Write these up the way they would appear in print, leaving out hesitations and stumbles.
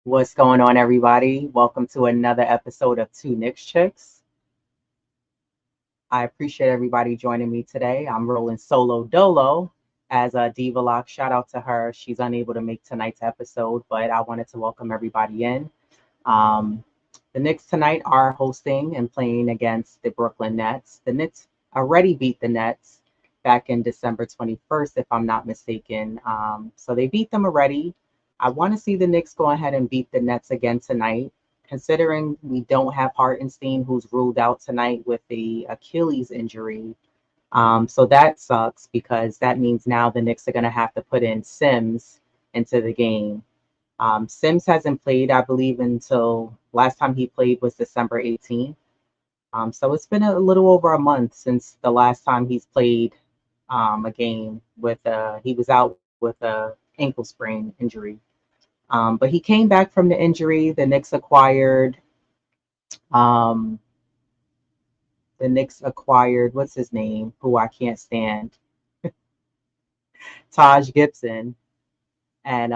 What's going on, everybody? Welcome to another episode of Two Knicks Chicks. I appreciate everybody joining me today. I'm rolling solo dolo as a Diva Lock. Shout out to her. She's unable to make tonight's episode, but I wanted to welcome everybody in. Um, the Knicks tonight are hosting and playing against the Brooklyn Nets. The Knicks already beat the Nets back in December 21st, if I'm not mistaken. So they beat them already. I want to see the Knicks go ahead and beat the Nets again tonight, considering we don't have Hartenstein, who's ruled out tonight with the Achilles injury. So that sucks because that means now the Knicks are going to have to put in Sims into the game. Sims hasn't played, I believe, until last time he played was December 18th. So it's been a little over a month since the last time he's played a game he was out with a ankle sprain injury. But he came back from the injury. Um, the Knicks acquired, what's his name, who I can't stand, Taj Gibson. And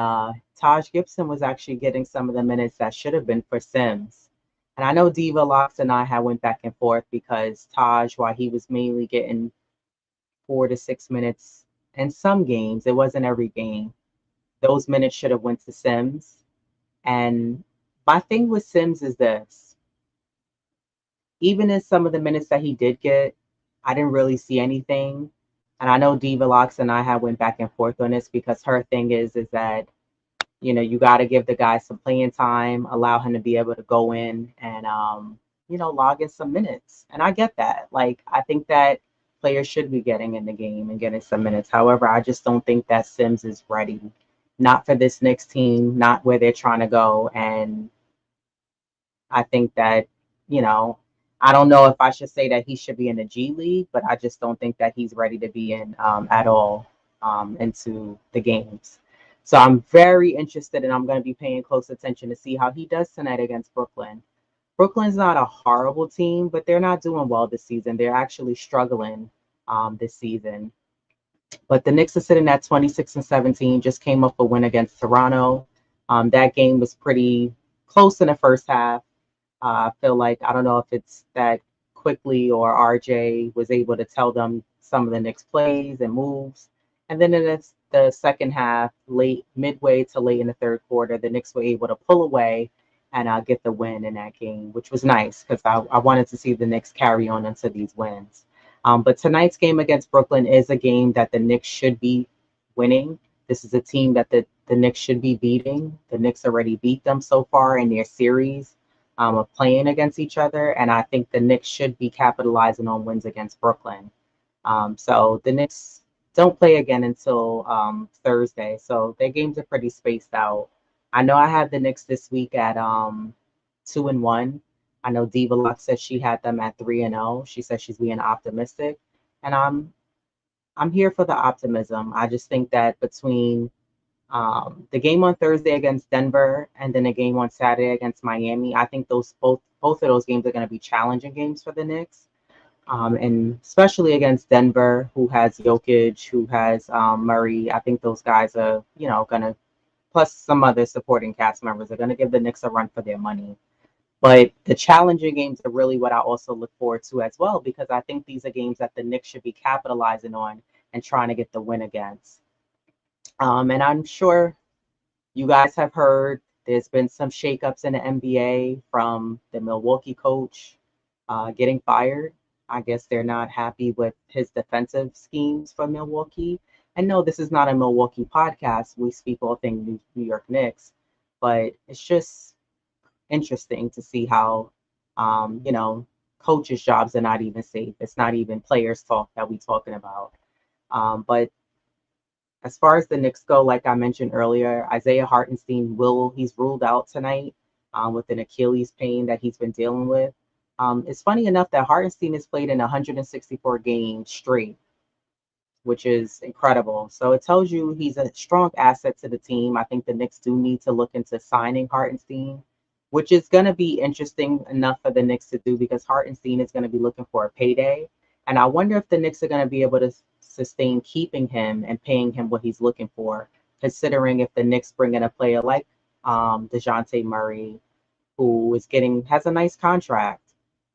Taj Gibson was actually getting some of the minutes that should have been for Sims. And I know Diva Locks and I had went back and forth because Taj, while he was mainly getting 4 to 6 minutes in some games, it wasn't every game. Those minutes should have went to Sims. And my thing with Sims is this: even in some of the minutes that he did get, I didn't really see anything. And I know Diva Locks and I had went back and forth on this because her thing is that you got to give the guy some playing time, allow him to be able to go in and log in some minutes. And I get that. Like, I think that players should be getting in the game and getting some minutes. However, I just don't think that Sims is ready. Not for this Knicks team, not where they're trying to go. And I think that, you know, I don't know if I should say that he should be in the G League, but I just don't think that he's ready to be in at all into the games. So I'm very interested, and I'm going to be paying close attention to see how he does tonight against Brooklyn. Brooklyn's not a horrible team, but they're not doing well this season. They're actually struggling this season. But the Knicks are sitting at 26-17, just came up a win against Toronto. That game was pretty close in the first half. I feel like, I don't know if it's that quickly or RJ was able to tell them some of the Knicks plays and moves. And then in the second half, midway to late in the third quarter, the Knicks were able to pull away and get the win in that game, which was nice because I wanted to see the Knicks carry on into these wins. But tonight's game against Brooklyn is a game that the Knicks should be winning. This is a team that the Knicks should be beating. The Knicks already beat them so far in their series of playing against each other, and I think the Knicks should be capitalizing on wins against Brooklyn. So the Knicks don't play again until Thursday, so their games are pretty spaced out. I know I had the Knicks this week at 2-1. I know Diva Luck said she had them at 3-0. She said she's being optimistic, and I'm here for the optimism. I just think that between the game on Thursday against Denver and then a game on Saturday against Miami, I think those both of those games are going to be challenging games for the Knicks. And especially against Denver, who has Jokic, who has Murray. I think those guys are, going to, plus some other supporting cast members, are going to give the Knicks a run for their money. But the challenging games are really what I also look forward to as well, because I think these are games that the Knicks should be capitalizing on and trying to get the win against. And I'm sure you guys have heard there's been some shakeups in the NBA from the Milwaukee coach getting fired. I guess they're not happy with his defensive schemes for Milwaukee. And no, this is not a Milwaukee podcast. We speak all things New York Knicks, but it's just interesting to see how, coaches' jobs are not even safe. It's not even players' talk that we're talking about. But as far as the Knicks go, like I mentioned earlier, Isaiah Hartenstein he's ruled out tonight with an Achilles pain that he's been dealing with. It's funny enough that Hartenstein has played in 164 games straight, which is incredible. So it tells you he's a strong asset to the team. I think the Knicks do need to look into signing Hartenstein, which is going to be interesting enough for the Knicks to do because Hartenstein is going to be looking for a payday. And I wonder if the Knicks are going to be able to sustain keeping him and paying him what he's looking for, considering if the Knicks bring in a player like DeJounte Murray, who has a nice contract.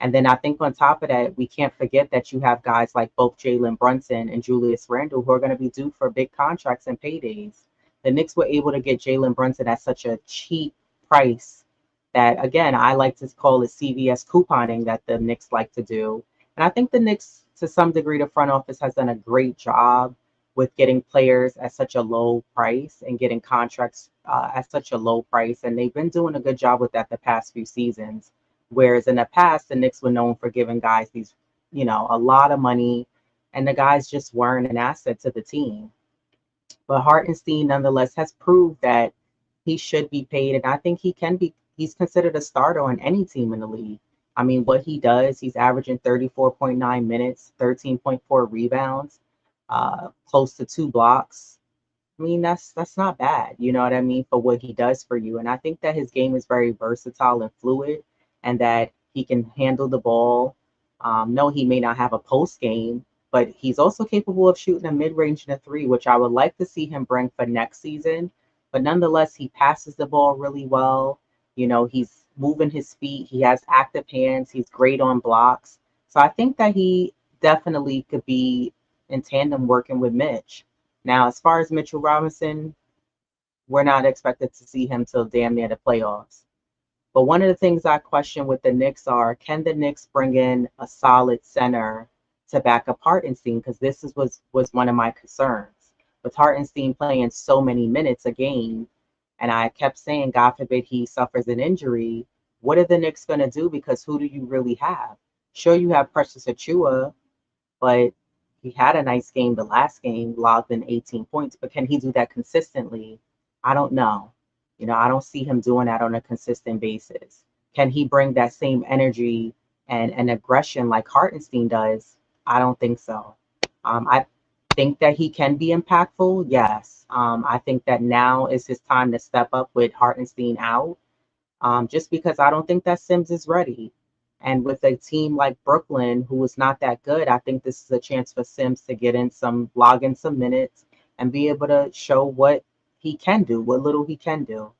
And then I think on top of that, we can't forget that you have guys like both Jalen Brunson and Julius Randle who are going to be due for big contracts and paydays. The Knicks were able to get Jalen Brunson at such a cheap price that, again, I like to call it CVS couponing that the Knicks like to do. And I think the Knicks, to some degree, the front office has done a great job with getting players at such a low price and getting contracts at such a low price. And they've been doing a good job with that the past few seasons. Whereas in the past, the Knicks were known for giving guys these, a lot of money, and the guys just weren't an asset to the team. But Hartenstein, nonetheless, has proved that he should be paid, and I think he can be. He's considered a starter on any team in the league. I mean, what he does, he's averaging 34.9 minutes, 13.4 rebounds, close to 2 blocks. I mean, that's not bad, you know what I mean, for what he does for you. And I think that his game is very versatile and fluid, and that he can handle the ball. No, he may not have a post game, but he's also capable of shooting a mid range and a three, which I would like to see him bring for next season. But nonetheless, he passes the ball really well. He's moving his feet. He has active hands. He's great on blocks. So I think that he definitely could be in tandem working with Mitch. Now, as far as Mitchell Robinson, we're not expected to see him till damn near the playoffs. But one of the things I question with the Knicks are, can the Knicks bring in a solid center to back up Hartenstein? Because was one of my concerns. With Hartenstein playing so many minutes a game, and I kept saying, God forbid he suffers an injury, what are the Knicks going to do? Because who do you really have? Sure, you have Precious Achua, but he had a nice game the last game, logged in 18 points, but can he do that consistently? I don't know. I don't see him doing that on a consistent basis. Can he bring that same energy and aggression like Hartenstein does? I don't think so. I think that he can be impactful, yes. I think that now is his time to step up with Hartenstein out, just because I don't think that Sims is ready. And with a team like Brooklyn, who is not that good, I think this is a chance for Sims to log in some minutes and be able to show what he can do, what little he can do.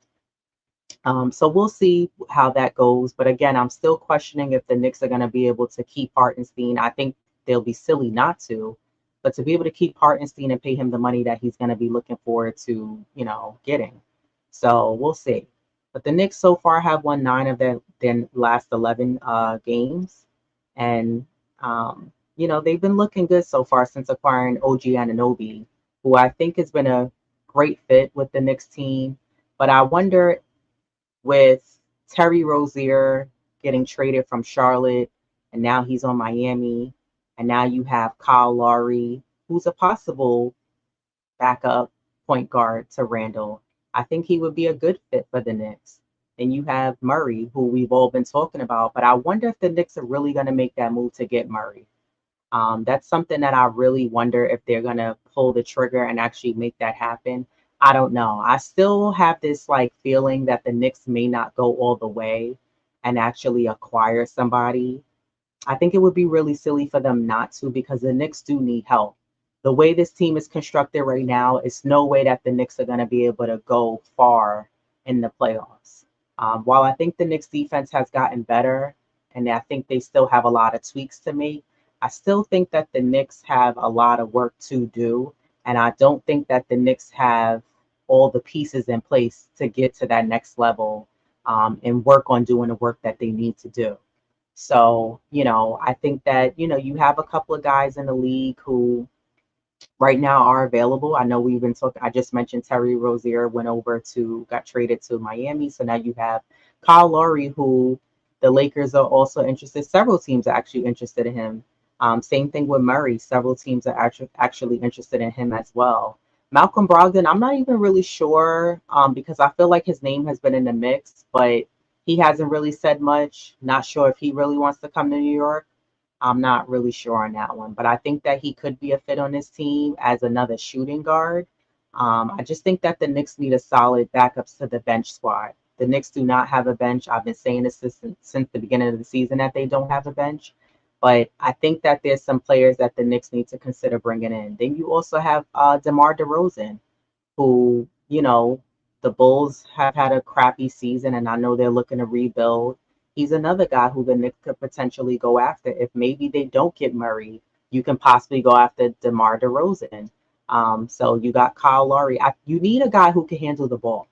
So we'll see how that goes. But again, I'm still questioning if the Knicks are going to be able to keep Hartenstein. I think they'll be silly not to. But to be able to keep Hartenstein and pay him the money that he's going to be looking forward to, getting. So we'll see. But the Knicks so far have won 9 of their last 11 games. And, they've been looking good so far since acquiring OG Anunoby, who I think has been a great fit with the Knicks team. But I wonder, with Terry Rozier getting traded from Charlotte, and now he's on Miami, and now you have Kyle Lowry, who's a possible backup point guard to Randle. I think he would be a good fit for the Knicks. And you have Murray, who we've all been talking about, but I wonder if the Knicks are really going to make that move to get Murray. That's something that I really wonder if they're going to pull the trigger and actually make that happen. I don't know. I still have this feeling that the Knicks may not go all the way and actually acquire somebody. I think it would be really silly for them not to, because the Knicks do need help. The way this team is constructed right now, it's no way that the Knicks are going to be able to go far in the playoffs. While I think the Knicks defense has gotten better, and I think they still have a lot of tweaks to make, I still think that the Knicks have a lot of work to do. And I don't think that the Knicks have all the pieces in place to get to that next level, and work on doing the work that they need to do. So, I think that, you have a couple of guys in the league who right now are available. I know we've been talking, I just mentioned Terry Rozier got traded to Miami. So now you have Kyle Lowry, who the Lakers are also interested. Several teams are actually interested in him. Same thing with Murray. Several teams are actually interested in him as well. Malcolm Brogdon, I'm not even really sure, because I feel like his name has been in the mix, but he hasn't really said much. Not sure if he really wants to come to New York. I'm not really sure on that one, but I think that he could be a fit on this team as another shooting guard. I just think that the Knicks need a solid backups to the bench squad. The Knicks do not have a bench. I've been saying this since the beginning of the season that they don't have a bench. But I think that there's some players that the Knicks need to consider bringing in. Then you also have DeMar DeRozan, who, the Bulls have had a crappy season, and I know they're looking to rebuild. He's another guy who the Knicks could potentially go after. If maybe they don't get Murray, you can possibly go after DeMar DeRozan. So you got Kyle Lowry. You need a guy who can handle the ball.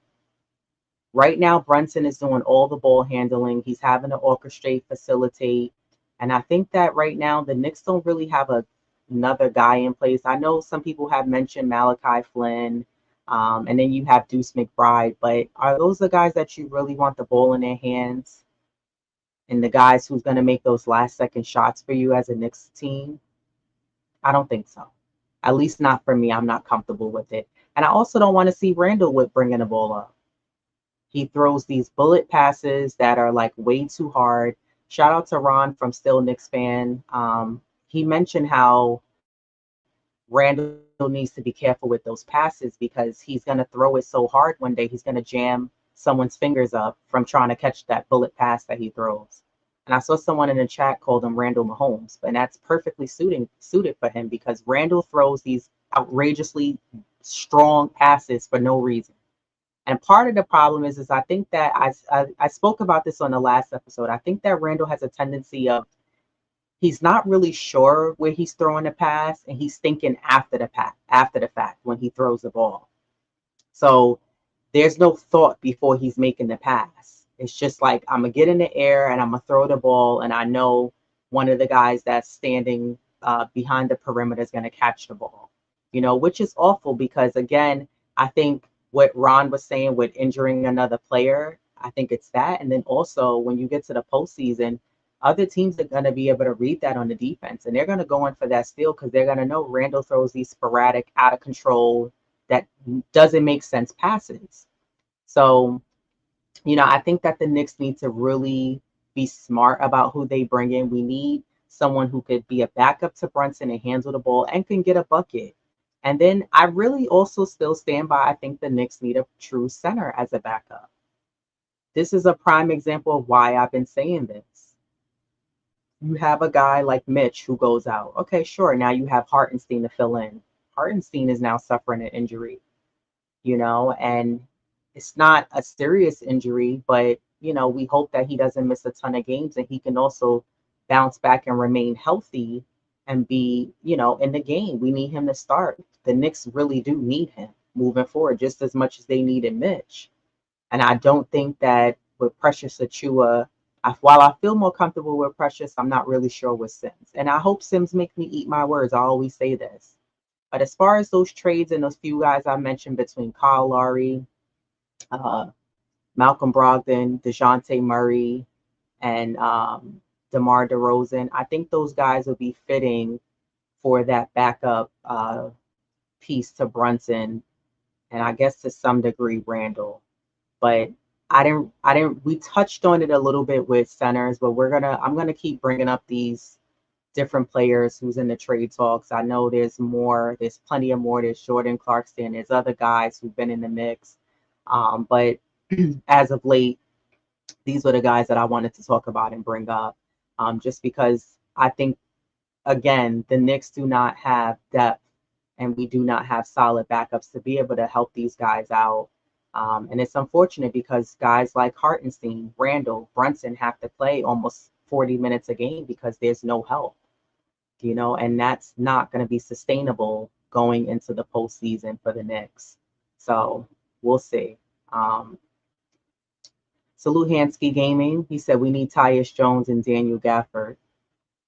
Right now, Brunson is doing all the ball handling. He's having to orchestrate, facilitate. And I think that right now the Knicks don't really have another guy in place. I know some people have mentioned Malachi Flynn, and then you have Deuce McBride, but are those the guys that you really want the ball in their hands? And the guys who's going to make those last second shots for you as a Knicks team? I don't think so. At least not for me. I'm not comfortable with it. And I also don't want to see Randle with bringing the ball up. He throws these bullet passes that are like way too hard. Shout out to Ron from Still Knicks fan. He mentioned how Randle needs to be careful with those passes because he's going to throw it so hard one day he's going to jam someone's fingers up from trying to catch that bullet pass that he throws. And I saw someone in the chat called him Randle Mahomes, and that's perfectly suited for him because Randle throws these outrageously strong passes for no reason. And part of the problem is I think that I spoke about this on the last episode. I think that Randle has a tendency of he's not really sure where he's throwing the pass, and he's thinking after the fact when he throws the ball. So there's no thought before he's making the pass. It's just like I'm gonna get in the air and I'm gonna throw the ball, and I know one of the guys that's standing behind the perimeter is gonna catch the ball. Which is awful because again, I think what Ron was saying with injuring another player, I think it's that. And then also when you get to the postseason, other teams are going to be able to read that on the defense, and they're going to go in for that steal because they're going to know Randle throws these sporadic, out of control, that doesn't make sense passes. So, I think that the Knicks need to really be smart about who they bring in. We need someone who could be a backup to Brunson and handle the ball and can get a bucket. And then I really also still stand by, I think the Knicks need a true center as a backup. This is a prime example of why I've been saying this. You have a guy like Mitch who goes out. Okay, sure. Now you have Hartenstein to fill in. Hartenstein is now suffering an injury, and it's not a serious injury, but, we hope that he doesn't miss a ton of games and he can also bounce back and remain healthy and be, in the game. We need him to start. The Knicks really do need him moving forward just as much as they needed Mitch. And I don't think that with Precious Achiuwa, while I feel more comfortable with Precious, I'm not really sure with Sims. And I hope Sims make me eat my words. I always say this. But as far as those trades and those few guys I mentioned between Kyle Lowry, Malcolm Brogdon, DeJounte Murray, and DeMar DeRozan, I think those guys will be fitting for that backup piece to Brunson, and I guess to some degree Randle. But we touched on it a little bit with centers, but I'm gonna keep bringing up these different players who's in the trade talks. I know there's plenty of more. There's Jordan Clarkson, there's other guys who've been in the mix. But as of late, these were the guys that I wanted to talk about and bring up, just because I think, again, the Knicks do not have depth and we do not have solid backups to be able to help these guys out. And it's unfortunate because guys like Hartenstein, Randle, Brunson have to play almost 40 minutes a game because there's no help, and that's not going to be sustainable going into the postseason for the Knicks. So we'll see. Salute Hansky Gaming. He said we need Tyus Jones and Daniel Gafford.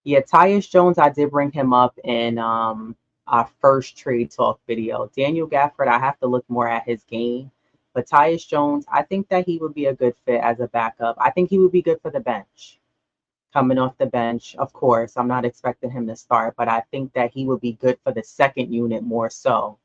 Yeah, Tyus Jones, I did bring him up in our first trade talk video. Daniel Gafford, I have to look more at his game. But Tyus Jones, I think that he would be a good fit as a backup. I think he would be good for the bench. Coming off the bench, of course, I'm not expecting him to start, but I think that he would be good for the second unit more so.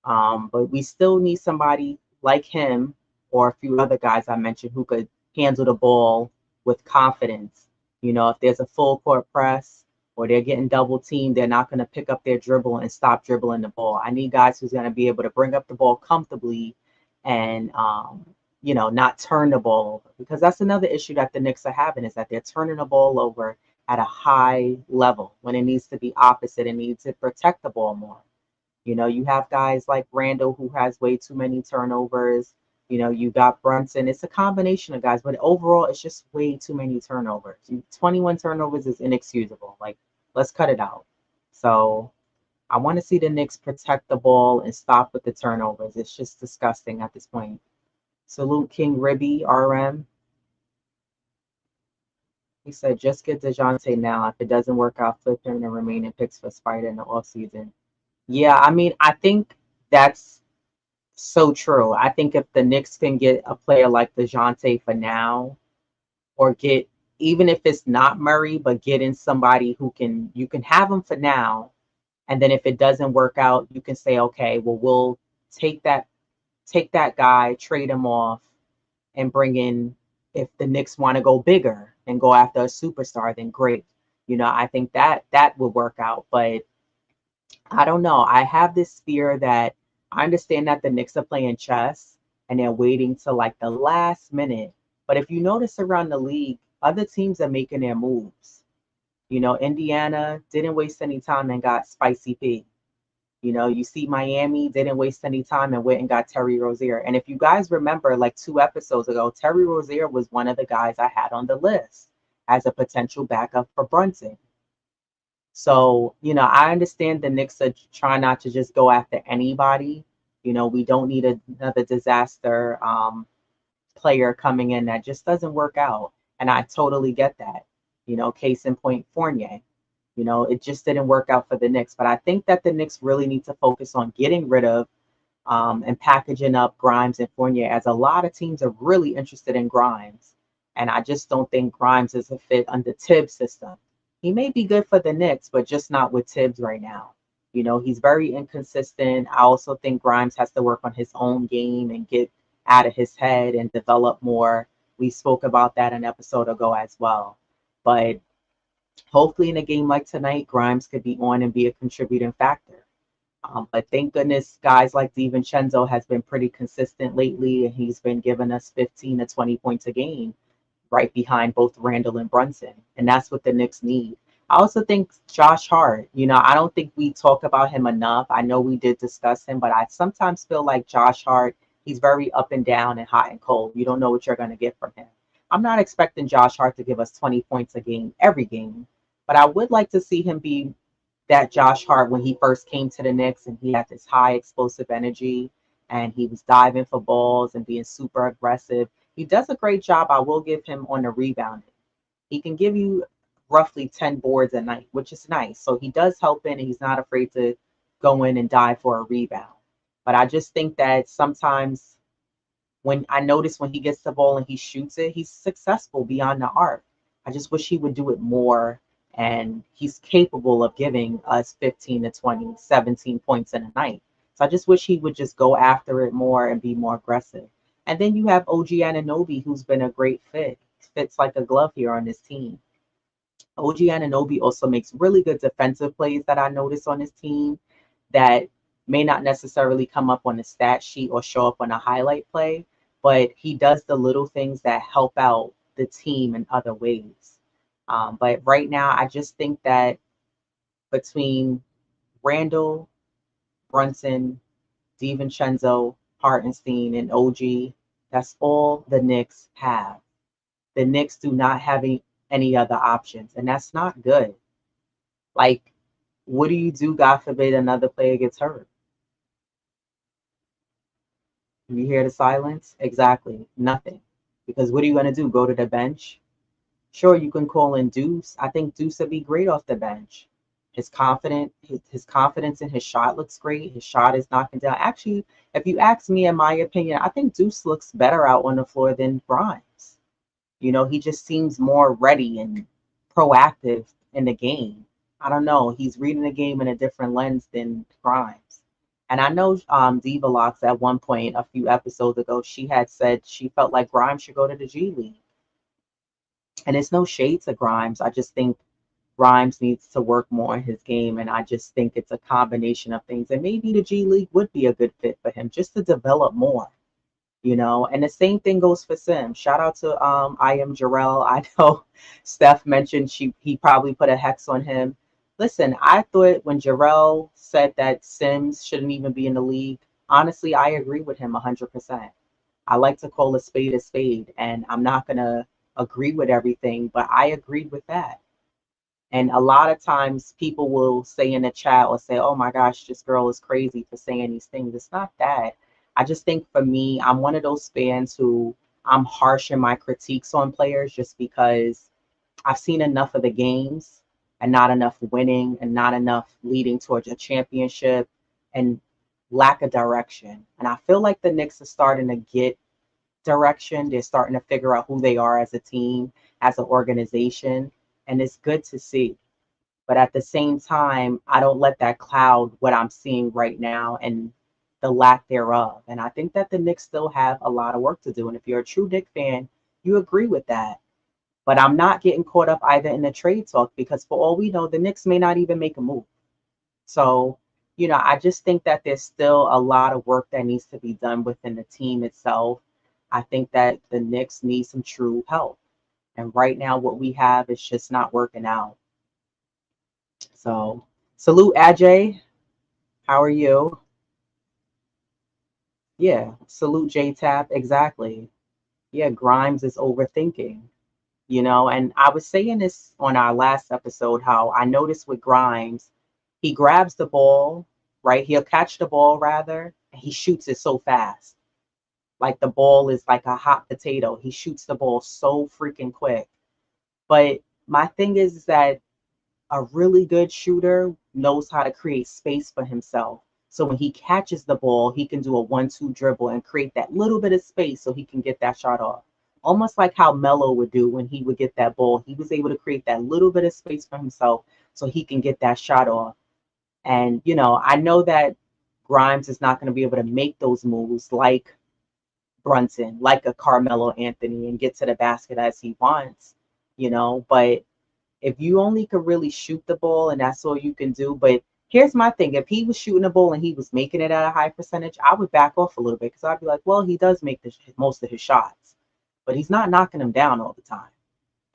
But we still need somebody like him or a few other guys I mentioned who could handle the ball with confidence. If there's a full court press or they're getting double teamed, they're not going to pick up their dribble and stop dribbling the ball. I need guys who's going to be able to bring up the ball comfortably and, not turn the ball over. Because that's another issue that the Knicks are having, is that they're turning the ball over at a high level when it needs to be opposite and needs to protect the ball more. You have guys like Randle who has way too many turnovers. You got Brunson. It's a combination of guys, but overall, it's just way too many turnovers. 21 turnovers is inexcusable. Like, let's cut it out. So I want to see the Knicks protect the ball and stop with the turnovers. It's just disgusting at this point. Salute King Ribby, RM. He said, just get DeJounte now. If it doesn't work out, flip him and remaining picks for Spider in the offseason. Yeah, I mean, I think that's so true. I think if the Knicks can get a player like DeJounte for now, or get, even if it's not Murray, but get in somebody who you can have him for now. And then if it doesn't work out, you can say, okay, well, we'll take that guy, trade him off, and bring in, if the Knicks want to go bigger and go after a superstar, then great. I think that would work out. But I don't know. I have this fear that I understand that the Knicks are playing chess and they're waiting till like the last minute. But if you notice around the league, other teams are making their moves. Indiana didn't waste any time and got Spicy P. You see Miami didn't waste any time and went and got Terry Rozier. And if you guys remember, like 2 episodes ago, Terry Rozier was one of the guys I had on the list as a potential backup for Brunson. So, I understand the Knicks are trying not to just go after anybody. We don't need another disaster player coming in that just doesn't work out. And I totally get that. Case in point, Fournier. It just didn't work out for the Knicks. But I think that the Knicks really need to focus on getting rid of and packaging up Grimes and Fournier, as a lot of teams are really interested in Grimes. And I just don't think Grimes is a fit under Tibbs' system. He may be good for the Knicks, but just not with Tibbs right now. He's very inconsistent. I also think Grimes has to work on his own game and get out of his head and develop more. We spoke about that an episode ago as well. But hopefully in a game like tonight, Grimes could be on and be a contributing factor. But thank goodness guys like DiVincenzo has been pretty consistent lately, and he's been giving us 15 to 20 points a game, right behind both Randle and Brunson. And that's what the Knicks need. I also think Josh Hart, I don't think we talk about him enough. I know we did discuss him, but I sometimes feel like Josh Hart, he's very up and down and hot and cold. You don't know what you're going to get from him. I'm not expecting Josh Hart to give us 20 points a game every game, but I would like to see him be that Josh Hart when he first came to the Knicks and he had this high explosive energy and he was diving for balls and being super aggressive. He does a great job, I will give him, on the rebounding. He can give you roughly 10 boards a night, which is nice. So he does help in and he's not afraid to go in and dive for a rebound. But I just think that sometimes when he gets the ball and he shoots it, he's successful beyond the arc. I just wish he would do it more. And he's capable of giving us 15 to 20, 17 points in a night. So I just wish he would just go after it more and be more aggressive. And then you have OG Anunoby, who's been a great fit. Fits like a glove here on this team. OG Anunoby also makes really good defensive plays that I notice on his team that may not necessarily come up on the stat sheet or show up on a highlight play, but he does the little things that help out the team in other ways. But right now, I just think that between Randle, Brunson, DiVincenzo, Hartenstein, and OG, that's all the Knicks have. The Knicks do not have any other options, and that's not good. Like, what do you do, God forbid, another player gets hurt? You hear the silence? Exactly, nothing. Because what are you going to do, go to the bench? Sure, you can call in Deuce. I think Deuce would be great off the bench. His confidence in his shot looks great. His shot is knocking down. Actually, if you ask me, in my opinion, I think Deuce looks better out on the floor than Grimes. He just seems more ready and proactive in the game. I don't know. He's reading the game in a different lens than Grimes. And I know Diva at one point a few episodes ago, she had said she felt like Grimes should go to the G League. And it's no shade to Grimes. I just think Grimes needs to work more in his game. And I just think it's a combination of things. And maybe the G League would be a good fit for him just to develop more, And the same thing goes for Sims. Shout out to I am Jarrell. I know Steph mentioned he probably put a hex on him. Listen, I thought when Jarrell said that Sims shouldn't even be in the league, honestly, I agree with him 100%. I like to call a spade, and I'm not going to agree with everything, but I agreed with that. And a lot of times people will say in the chat or say, oh my gosh, this girl is crazy for saying these things. It's not that. I just think for me, I'm one of those fans who I'm harsh in my critiques on players just because I've seen enough of the games and not enough winning and not enough leading towards a championship and lack of direction. And I feel like the Knicks are starting to get direction. They're starting to figure out who they are as a team, as an organization, and it's good to see. But at the same time, I don't let that cloud what I'm seeing right now and the lack thereof. And I think that the Knicks still have a lot of work to do. And if you're a true Knicks fan, you agree with that. But I'm not getting caught up either in the trade talk because for all we know, the Knicks may not even make a move. So, I just think that there's still a lot of work that needs to be done within the team itself. I think that the Knicks need some true help. And right now, what we have is just not working out. So, salute Ajay. How are you? Yeah, salute J Tap. Exactly. Yeah, Grimes is overthinking. And I was saying this on our last episode how I noticed with Grimes, he grabs the ball, right? He'll catch the ball rather, and he shoots it so fast. Like the ball is like a hot potato. He shoots the ball so freaking quick. But my thing is that a really good shooter knows how to create space for himself. So when he catches the ball, he can do a 1-2 dribble and create that little bit of space so he can get that shot off. Almost like how Melo would do when he would get that ball. He was able to create that little bit of space for himself so he can get that shot off. And, I know that Grimes is not going to be able to make those moves like Brunson, like a Carmelo Anthony, and get to the basket as he wants. But if you only could really shoot the ball and that's all you can do. But here's my thing: if he was shooting the ball and he was making it at a high percentage, I would back off a little bit because I'd be like, well, he does make most of his shots, but he's not knocking them down all the time.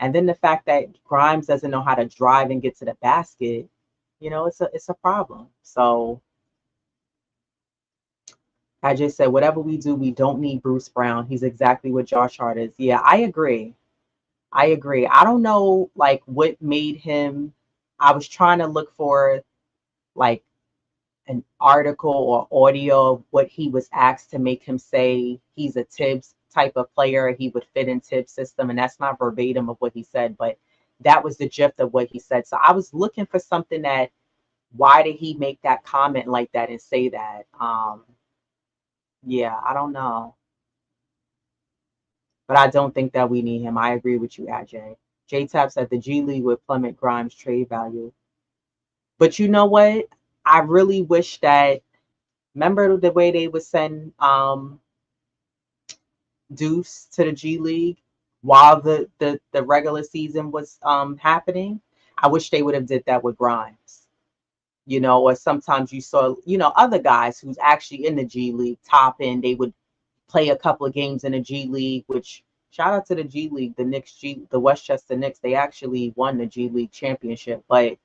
And then the fact that Grimes doesn't know how to drive and get to the basket, it's a problem. So I just said, whatever we do, we don't need Bruce Brown. He's exactly what Josh Hart is. Yeah, I agree. I agree. I don't know like what made him. I was trying to look for like an article or audio of what he was asked to make him say he's a Tibbs type of player. He would fit in Tibbs' system, and that's not verbatim of what he said, but that was the gist of what he said. So I was looking for something that why did he make that comment like that and say that? Yeah, I don't know. But I don't think that we need him. I agree with you, Ajay. J Tap said the G League would plummet Grimes' trade value. But you know what? I really wish that remember the way they would send Deuce to the G League while the regular season was happening. I wish they would have did that with Grimes. Or sometimes you saw, other guys who's actually in the G League top end, they would play a couple of games in the G League, which shout out to the G League, the Westchester Knicks, they actually won the G League championship. But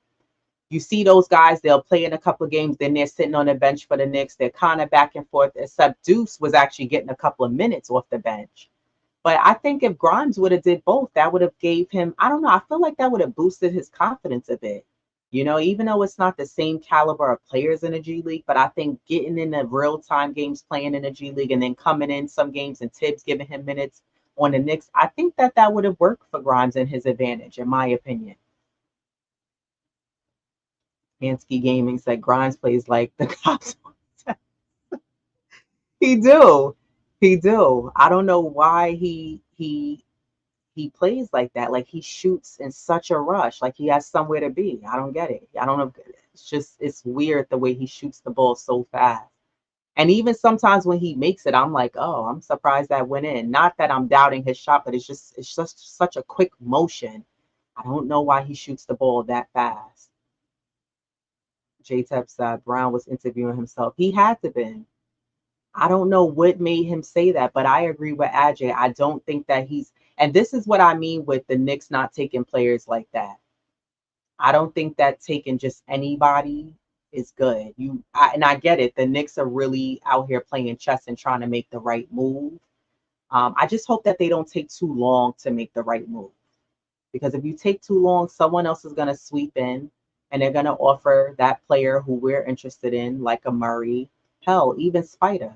you see those guys, they'll play in a couple of games, then they're sitting on the bench for the Knicks. They're kind of back and forth, except Deuce was actually getting a couple of minutes off the bench. But I think if Grimes would have did both, that would have gave him, I don't know, I feel like that would have boosted his confidence a bit. Even though it's not the same caliber of players in the G League, but I think getting in the real time games, playing in the G League, and then coming in some games and Tibbs giving him minutes on the Knicks, I think that would have worked for Grimes in his advantage, in my opinion. Hansky Gaming said Grimes plays like the cops. He do. He do. I don't know why he plays like that. Like he shoots in such a rush. Like he has somewhere to be. I don't get it. I don't know. It's weird the way he shoots the ball so fast. And even sometimes when he makes it, I'm like, oh, I'm surprised that went in. Not that I'm doubting his shot, but it's just such a quick motion. I don't know why he shoots the ball that fast. J-Tep said Brown was interviewing himself. He had to be. I don't know what made him say that, but I agree with Ajay. I don't think that and this is what I mean with the Knicks not taking players like that. I don't think that taking just anybody is good. And I get it. The Knicks are really out here playing chess and trying to make the right move. I just hope that they don't take too long to make the right move. Because if you take too long, someone else is going to sweep in and they're going to offer that player who we're interested in, like a Murray, hell, even Spider,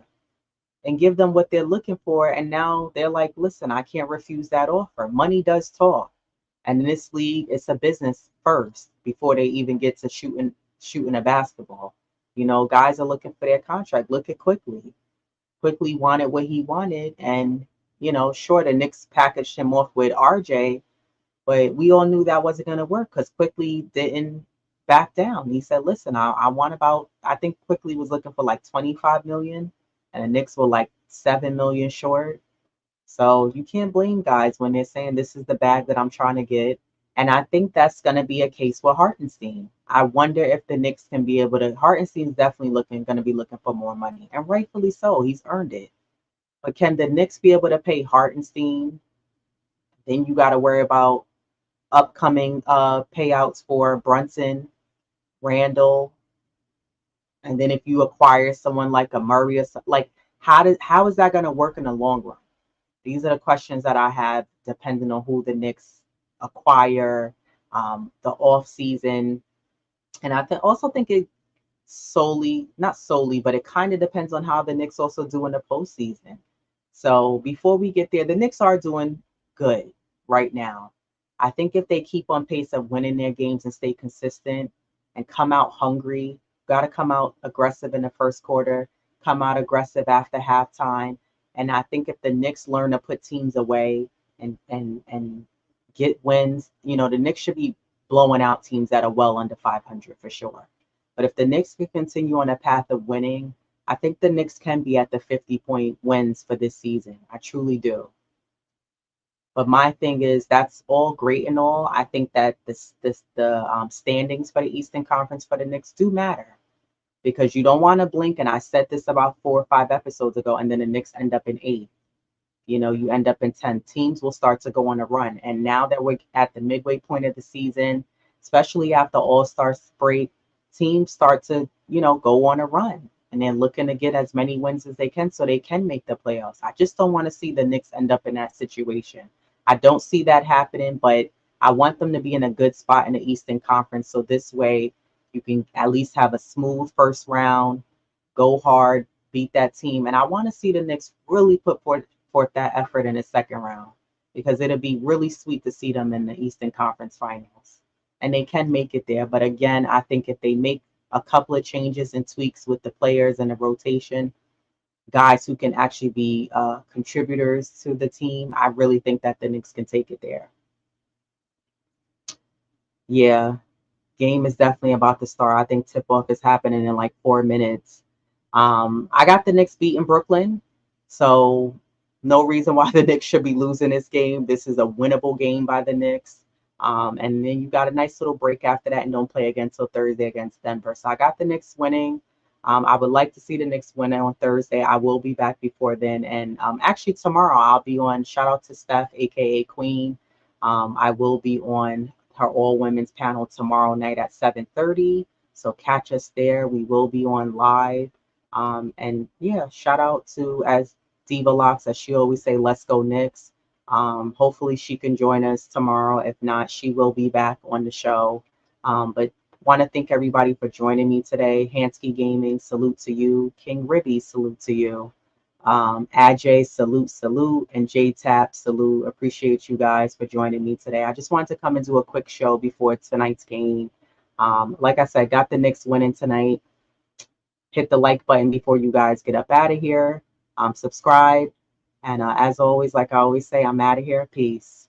and give them what they're looking for. And now they're like, listen, I can't refuse that offer. Money does talk. And in this league, it's a business first before they even get to shooting a basketball. You know, guys are looking for their contract. Look at Quickly. Quickly wanted what he wanted. And, you know, sure, the Knicks packaged him off with RJ, but we all knew that wasn't going to work because Quickly didn't back down. He said, listen, I want about, I think Quickly was looking for like 25 million and the Knicks were like 7 million short. So you can't blame guys when they're saying this is the bag that I'm trying to get. And I think that's going to be a case with Hartenstein. I wonder if the Knicks can be able to. Hartenstein's definitely going to be looking for more money, and rightfully so. He's earned it. But can the Knicks be able to pay Hartenstein? Then you got to worry about upcoming payouts for Brunson, Randle, and then if you acquire someone like a Murray, or like how is that going to work in the long run? These are the questions that I have, depending on who the Knicks acquire, the off season, and also think it not solely, but it kind of depends on how the Knicks also do in the postseason. So before we get there, the Knicks are doing good right now. I think if they keep on pace of winning their games and stay consistent and come out hungry, got to come out aggressive in the first quarter, come out aggressive after halftime. And I think if the Knicks learn to put teams away and get wins, you know, the Knicks should be blowing out teams that are well under 500 for sure. But if the Knicks can continue on a path of winning, I think the Knicks can be at the 50-point wins for this season. I truly do. But my thing is that's all great and all. I think that the standings for the Eastern Conference for the Knicks do matter because you don't want to blink. And I said this about 4 or 5 episodes ago, and then the Knicks end up in 8. You know, you end up in 10. Teams will start to go on a run. And now that we're at the midway point of the season, especially after All-Star break, teams start to, you know, go on a run. And they're looking to get as many wins as they can so they can make the playoffs. I just don't want to see the Knicks end up in that situation. I don't see that happening, but I want them to be in a good spot in the Eastern Conference. So this way you can at least have a smooth first round, go hard, beat that team. And I want to see the Knicks really put forth that effort in the second round because it'll be really sweet to see them in the Eastern Conference Finals. And they can make it there. But again, I think if they make a couple of changes and tweaks with the players and the rotation, guys who can actually be contributors to the team, I really think that the Knicks can take it there. Yeah, game is definitely about to start. I think tip off is happening in like 4 minutes. I got the Knicks beating Brooklyn, so no reason why the Knicks should be losing this game. This is a winnable game by the Knicks. And then you got a nice little break after that and don't play again until Thursday against Denver. So I got the Knicks winning. I would like to see the Knicks win on Thursday. I will be back before then. And actually tomorrow I'll be on, shout out to Steph, aka Queen. I will be on her all women's panel tomorrow night at 7:30. So catch us there. We will be on live. And yeah, shout out to, as Diva Locks, as she always say, let's go Knicks. Hopefully she can join us tomorrow. If not, she will be back on the show. But want to thank everybody for joining me today. Hansky Gaming, salute to you. King Ribby, salute to you. Ajay, salute. And J-Tap, salute. Appreciate you guys for joining me today. I just wanted to come and do a quick show before tonight's game. Like I said, got the Knicks winning tonight. Hit the like button before you guys get up out of here. Subscribe. And as always, like I always say, I'm out of here. Peace.